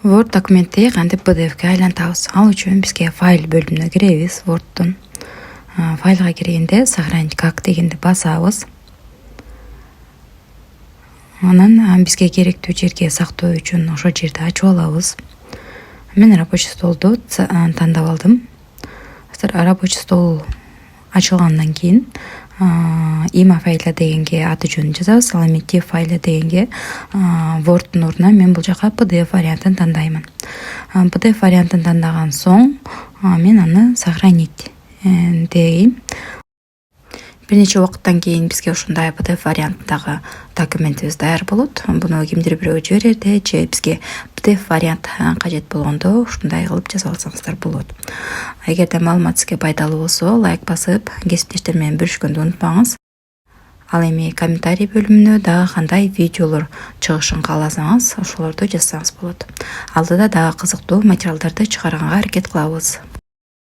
Word документти кантип PDF-ке айлантабыз. Ал үчүн бизге файл бөлүмүнө киребиз. Word'тун файлга киргенде сохранить как дегенди басабыз. Анан бизге керектүү жерге сактоо үчүн ошол жерди ачып алабыз. Мен рабочий столду тандап алдым. Рабочий стол ачылгандан кийин има файла дегенге аты жөнүн жазабыз. Ал эми TIFF файла дегенге Word'тун ордуна мен бул жака PDF вариантын тандаймын. PDF вариантын тандаган соң мен аны сохранить дейм. Бир нече убакыттан кийин бизге ушундай PDF вариантындагы документибиз даяр болот. Буну кимдир бирөөгө жиберерде же бизге PDF вариант кажет болгондо ушундай кылып жазып алсаңыздар болот. Эгерде маалымат сизге пайдалуу болсо, лайк басып, кесиптештер менен бөлүшкөндү унутпаңыз. Ал эми комментарий бөлүмүнө дагы кандай видеолор чыгышын кааласаңыз, ошолорду жазсаңыз болот. Алдыда дагы кызыктуу материалдарды чыгарганга аракет кылабыз.